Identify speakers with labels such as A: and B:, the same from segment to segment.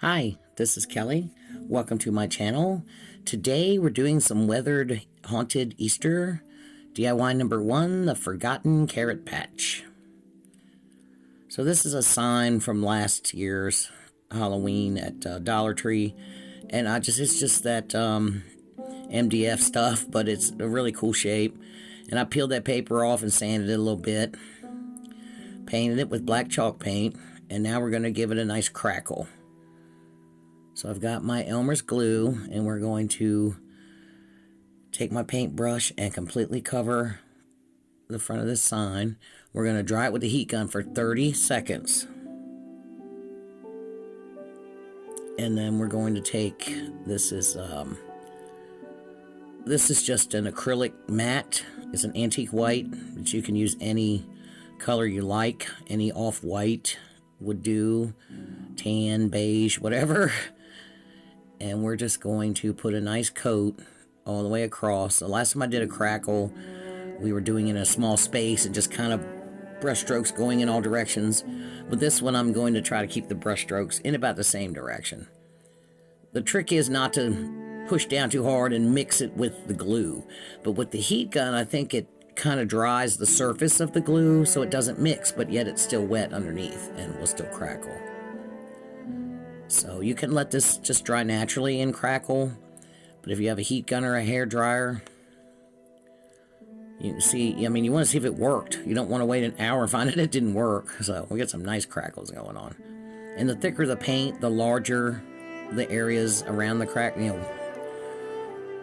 A: Hi, this is Kelly. Welcome to my channel. Today we're doing some weathered haunted Easter DIY number 1, the Forgotten Carrot Patch. So this is a sign from last year's Halloween at Dollar Tree, and it's just that MDF stuff, but it's a really cool shape. And I peeled that paper off and sanded it a little bit, painted it with black chalk paint, and now we're going to give it a nice crackle. So I've got my Elmer's glue, and we're going to take my paintbrush and completely cover the front of this sign. We're going to dry it with the heat gun for 30 seconds. And then we're going to take, this is just an acrylic matte. It's an antique white, but you can use any color you like. Any off-white would do, tan, beige, whatever. And we're just going to put a nice coat all the way across. The last time I did a crackle, we were doing it in a small space and just kind of brush strokes going in all directions. With this one, I'm going to try to keep the brush strokes in about the same direction. The trick is not to push down too hard and mix it with the glue. But with the heat gun, I think it kind of dries the surface of the glue so it doesn't mix, but yet it's still wet underneath and will still crackle. So you can let this just dry naturally and crackle, but if you have a heat gun or a hair dryer, you can see, you want to see if it worked. You don't want to wait an hour and find out it didn't work. So we get some nice crackles going on. And the thicker the paint, the larger the areas around the crack,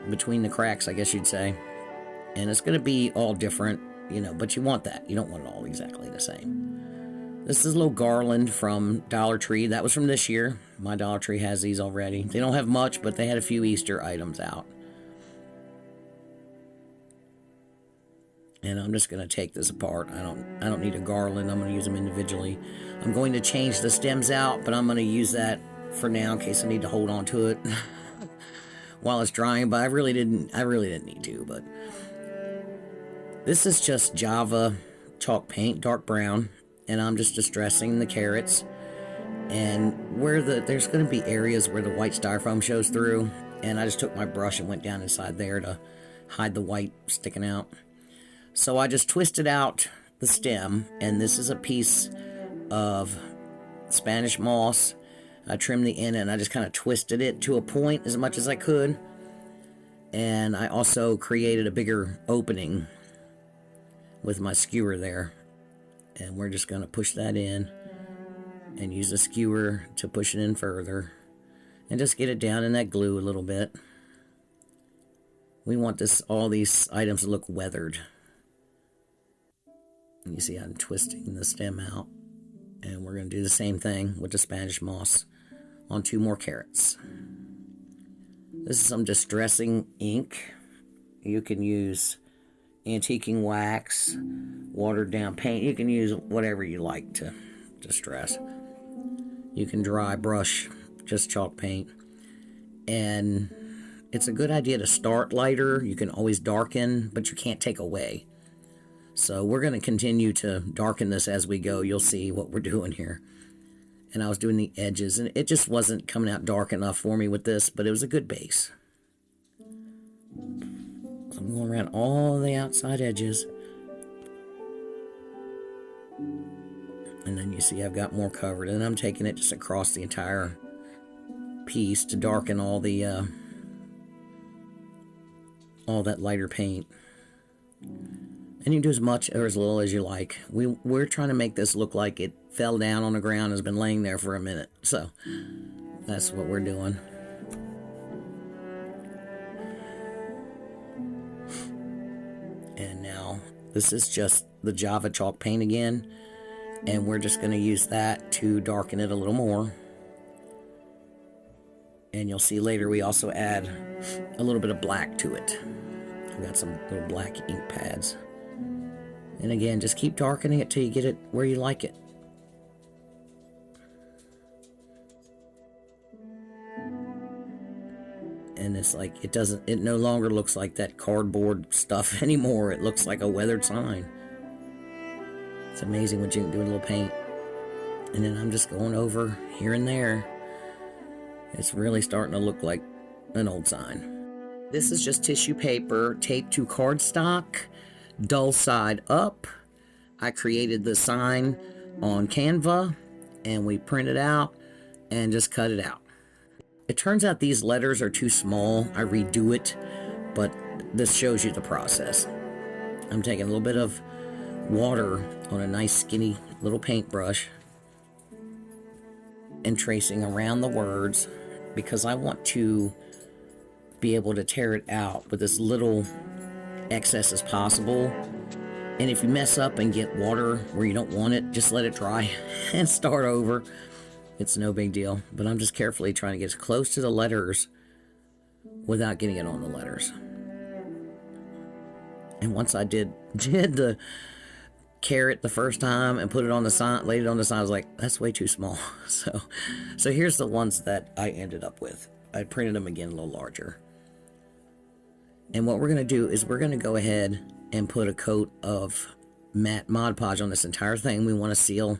A: between the cracks, I guess you'd say. And it's going to be all different, but you want that. You don't want it all exactly the same. This is a little garland from Dollar Tree. That was from this year. My Dollar Tree has these already. They don't have much, but they had a few Easter items out. And I'm just going to take this apart. I don't need a garland. I'm going to use them individually. I'm going to change the stems out, but I'm going to use that for now in case I need to hold on to it while it's drying. But I really didn't need to. But this is just Java chalk paint, dark brown. And I'm just distressing the carrots, and there's going to be areas where the white styrofoam shows through, and I just took my brush and went down inside there to hide the white sticking out. So I just twisted out the stem, and this is a piece of Spanish moss. I trimmed the end and I just kind of twisted it to a point as much as I could, and I also created a bigger opening with my skewer there. And we're just going to push that in and use a skewer to push it in further. And just get it down in that glue a little bit. We want all these items to look weathered. And you see I'm twisting the stem out. And we're going to do the same thing with the Spanish moss on 2 more carrots. This is some distressing ink. You can use antiquing wax, watered down paint. You can use whatever you like to distress. You can dry brush just chalk paint. And it's a good idea to start lighter. You can always darken, but you can't take away. So we're going to continue to darken this as we go. You'll see what we're doing here. And I was doing the edges, and it just wasn't coming out dark enough for me with this, but it was a good base. I'm going around all the outside edges. And then you see I've got more covered. And I'm taking it just across the entire piece to darken all that lighter paint. And you can do as much or as little as you like. We're trying to make this look like it fell down on the ground and has been laying there for a minute. So that's what we're doing. And now this is just the Java chalk paint again, and we're just going to use that to darken it a little more. And you'll see later we also add a little bit of black to it. We've got some little black ink pads. And again, just keep darkening it till you get it where you like it. And it's like, it no longer looks like that cardboard stuff anymore. It looks like a weathered sign. It's amazing what you can do with a little paint. And then I'm just going over here and there It's really starting to look like an old sign. This is just tissue paper taped to cardstock, dull side up. I created the sign on Canva, and we print it out and just cut it out. It turns out these letters are too small. I redo it, but this shows you the process. I'm taking a little bit of water on a nice skinny little paintbrush and tracing around the words because I want to be able to tear it out with as little excess as possible. And if you mess up and get water where you don't want it, just let it dry and start over. It's no big deal, but I'm just carefully trying to get as close to the letters without getting it on the letters. And once I did the carrot the first time and put it on the sign, laid it on the sign, I was like, that's way too small. So here's the ones that I ended up with. I printed them again a little larger. And what we're going to do is we're going to go ahead and put a coat of matte Mod Podge on this entire thing. We want to seal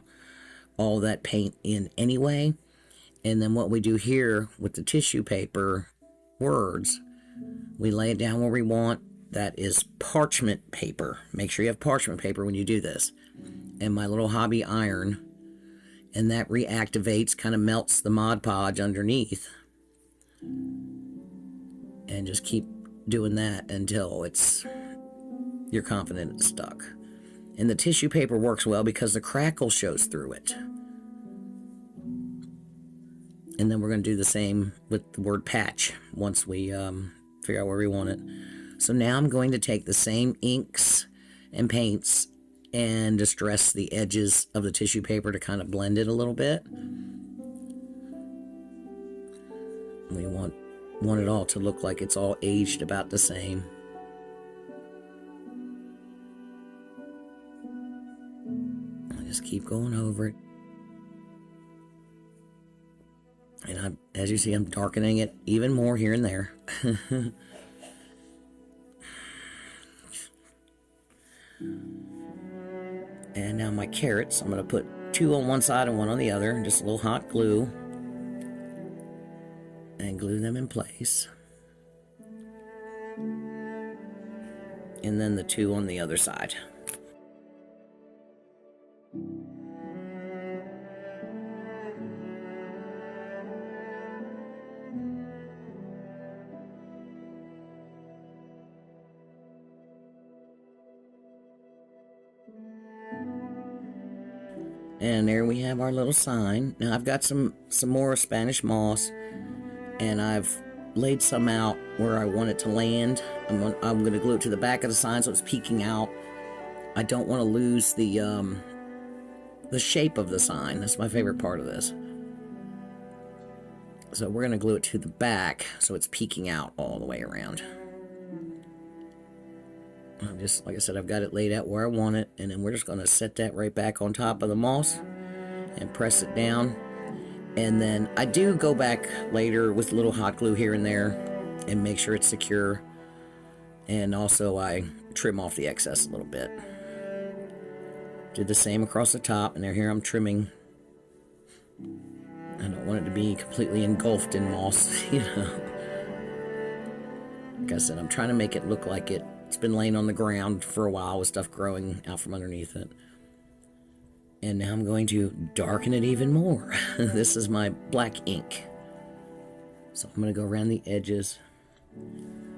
A: all that paint in anyway. And then what we do here with the tissue paper words, we lay it down where we want. That is parchment paper. Make sure you have parchment paper when you do this. And my little hobby iron. And that reactivates, kind of melts the Mod Podge underneath. And just keep doing that until you're confident it's stuck. And the tissue paper works well because the crackle shows through it. And then we're going to do the same with the word patch once we figure out where we want it. So now I'm going to take the same inks and paints and distress the edges of the tissue paper to kind of blend it a little bit. We want it all to look like it's all aged about the same. I just keep going over it. And as you see, I'm darkening it even more here and there. And now my carrots, I'm going to put 2 on one side and 1 on the other, and just a little hot glue, and glue them in place. And then the 2 on the other side. And there we have our little sign. Now I've got some more Spanish moss, and I've laid some out where I want it to land. I'm going to glue it to the back of the sign so it's peeking out. I don't want to lose the shape of the sign. That's my favorite part of this. So we're going to glue it to the back so it's peeking out all the way around. Just like I said, I've got it laid out where I want it, and then we're just going to set that right back on top of the moss and press it down. And then I do go back later with a little hot glue here and there and make sure it's secure. And also I trim off the excess a little bit. Did the same across the top, and here I'm trimming. I don't want it to be completely engulfed in moss, you know. Like I said, I'm trying to make it look like it's been laying on the ground for a while with stuff growing out from underneath it. And now I'm going to darken it even more. This is my black ink. So I'm going to go around the edges.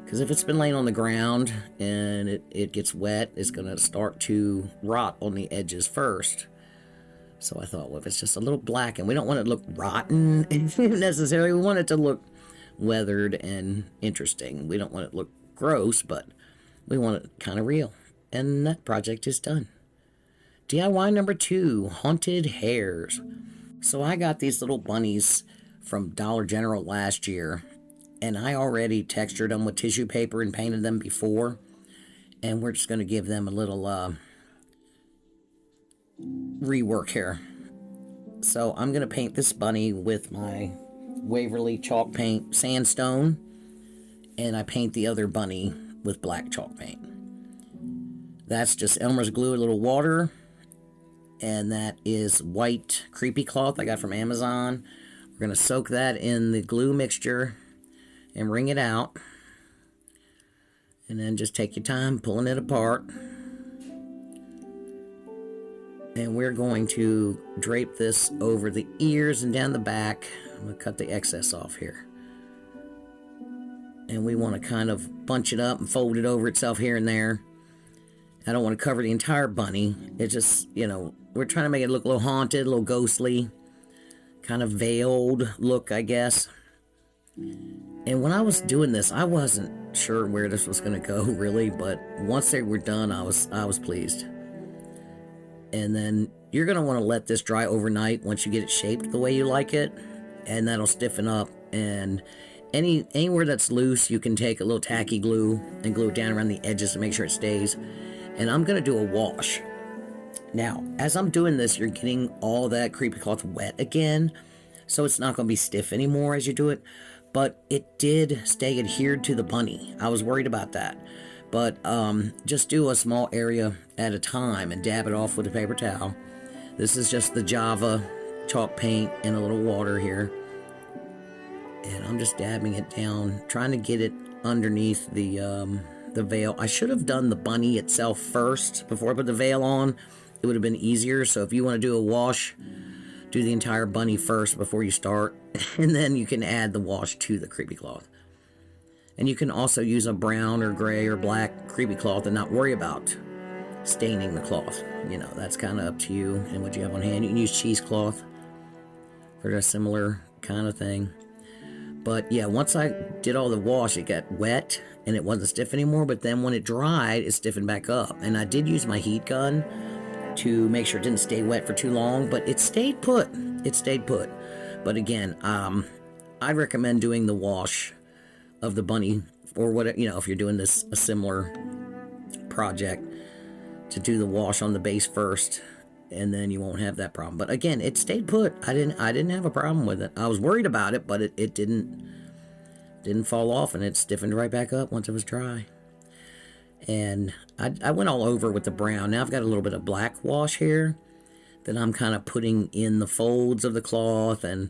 A: Because if it's been laying on the ground and it gets wet, it's going to start to rot on the edges first. So I thought, well, if it's just a little black, and we don't want it to look rotten necessarily. We want it to look weathered and interesting. We don't want it to look gross, but we want it kind of real. And that project is done. DIY number 2, Haunted Hares. So I got these little bunnies from Dollar General last year, and I already textured them with tissue paper and painted them before. And we're just going to give them a little rework here. So I'm going to paint this bunny with my Waverly chalk paint sandstone, and I paint the other bunny with black chalk paint. That's just Elmer's glue, a little water, and that is white creepy cloth I got from Amazon, We're going to soak that in the glue mixture and wring it out. And then just take your time pulling it apart. And we're going to drape this over the ears and down the back. I'm going to cut the excess off here. And we want to kind of bunch it up and fold it over itself here and there. I don't want to cover the entire bunny. It's just, you know, we're trying to make it look a little haunted, a little ghostly, kind of veiled look, I guess. And when I was doing this, I wasn't sure where this was going to go, really, but once they were done, I was pleased. And then you're going to want to let this dry overnight once you get it shaped the way you like it, and that'll stiffen up. And anywhere that's loose, you can take a little tacky glue and glue it down around the edges to make sure it stays. And I'm going to do a wash. Now, as I'm doing this, you're getting all that creepy cloth wet again, so it's not going to be stiff anymore as you do it. But it did stay adhered to the bunny. I was worried about that. But just do a small area at a time and dab it off with a paper towel. This is just the Java chalk paint and a little water here. And I'm just dabbing it down, trying to get it underneath the veil. I should have done the bunny itself first before I put the veil on. It would have been easier. So if you want to do a wash, do the entire bunny first before you start. And then you can add the wash to the creepy cloth. And you can also use a brown or gray or black creepy cloth and not worry about staining the cloth. You know, that's kind of up to you and what you have on hand. You can use cheesecloth for a similar kind of thing. But yeah, once I did all the wash, it got wet and it wasn't stiff anymore. But then when it dried, it stiffened back up. And I did use my heat gun to make sure it didn't stay wet for too long. But it stayed put. It stayed put. But again, I'd recommend doing the wash of the bunny, or what, you know, if you're doing this a similar project, to do the wash on the base first, and then you won't have that problem. But again, it stayed put. I didn't have a problem with it. I was worried about it, but it didn't fall off, and it stiffened right back up once it was dry. And I went all over with the brown. Now I've got a little bit of black wash here that I'm kind of putting in the folds of the cloth and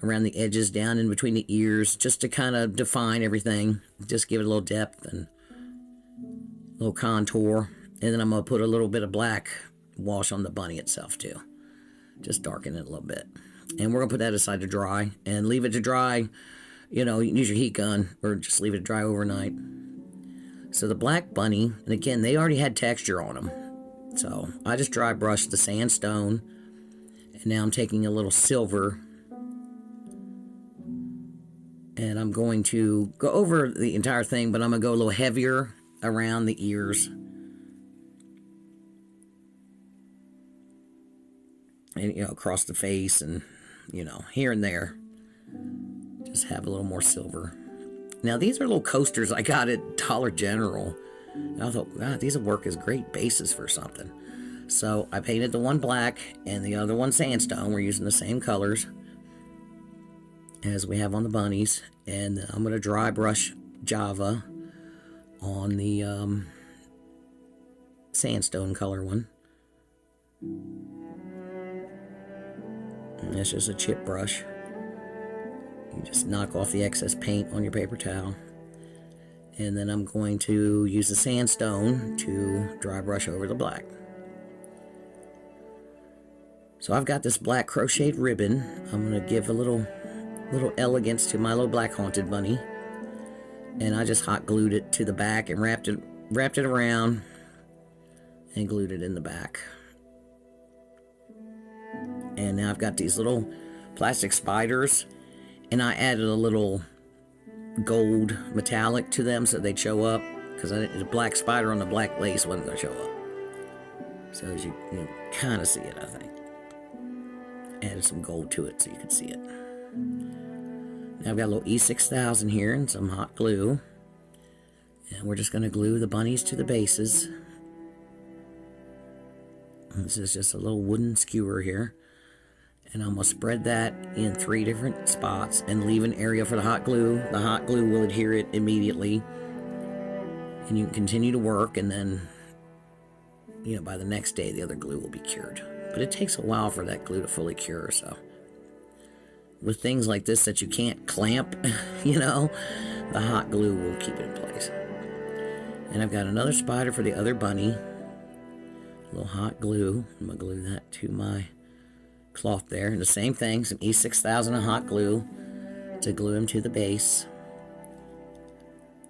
A: around the edges, down in between the ears, just to kind of define everything. Just give it a little depth and a little contour. And then I'm going to put a little bit of black wash on the bunny itself too. Just darken it a little bit. And we're going to put that aside to dry. And leave it to dry. You know, you can use your heat gun or just leave it to dry overnight. So the black bunny, and again, they already had texture on them. So I just dry brushed the sandstone. And now I'm taking a little silver, and I'm going to go over the entire thing, but I'm going to go a little heavier around the ears. And, you know, across the face and, you know, here and there. Just have a little more silver. Now, these are little coasters I got at Dollar General. And I thought, God, these would work as great bases for something. So I painted the one black and the other one sandstone. We're using the same colors as we have on the bunnies, and I'm going to dry brush Java on the sandstone color one. And that's just a chip brush. You just knock off the excess paint on your paper towel. And then I'm going to use the sandstone to dry brush over the black. So I've got this black crocheted ribbon. I'm going to give a little elegance to my little black haunted bunny, and I just hot glued it to the back and wrapped it around and glued it in the back. And now I've got these little plastic spiders, and I added a little gold metallic to them so they'd show up, because the black spider on the black lace wasn't going to show up. So as you kind of see it, I think. Added some gold to it so you could see it. Now I've got a little E6000 here and some hot glue. And we're just going to glue the bunnies to the bases. And this is just a little wooden skewer here. And I'm going to spread that in 3 different spots and leave an area for the hot glue. The hot glue will adhere it immediately. And you can continue to work, and then, you know, by the next day the other glue will be cured. But it takes a while for that glue to fully cure, so. with things like this that you can't clamp, you know, the hot glue will keep it in place. And I've got another spider for the other bunny. A little hot glue. I'm going to glue that to my cloth there. And the same thing, some E6000 of hot glue to glue him to the base.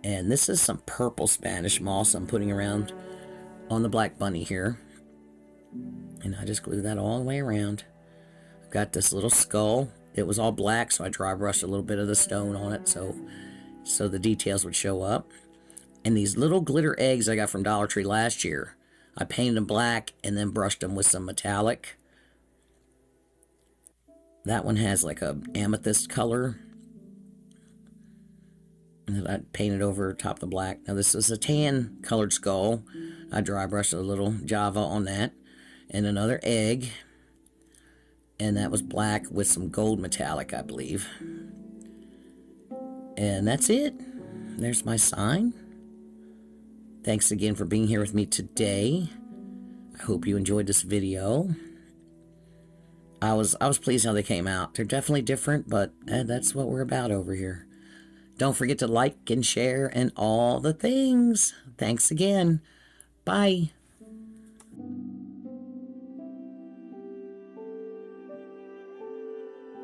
A: And this is some purple Spanish moss I'm putting around on the black bunny here. And I just glue that all the way around. I've got this little skull. It was all black, so I dry brushed a little bit of the stone on it so the details would show up. And these little glitter eggs I got from Dollar Tree last year, I painted them black and then brushed them with some metallic. That one has like a amethyst color. And then I painted over top the black. Now this is a tan colored skull. I dry brushed a little Java on that. And another egg. And that was black with some gold metallic, I believe. And that's it. There's my sign. Thanks again for being here with me today. I hope you enjoyed this video. I was pleased how they came out. They're definitely different, but that's what we're about over here. Don't forget to like and share and all the things. Thanks again. Bye.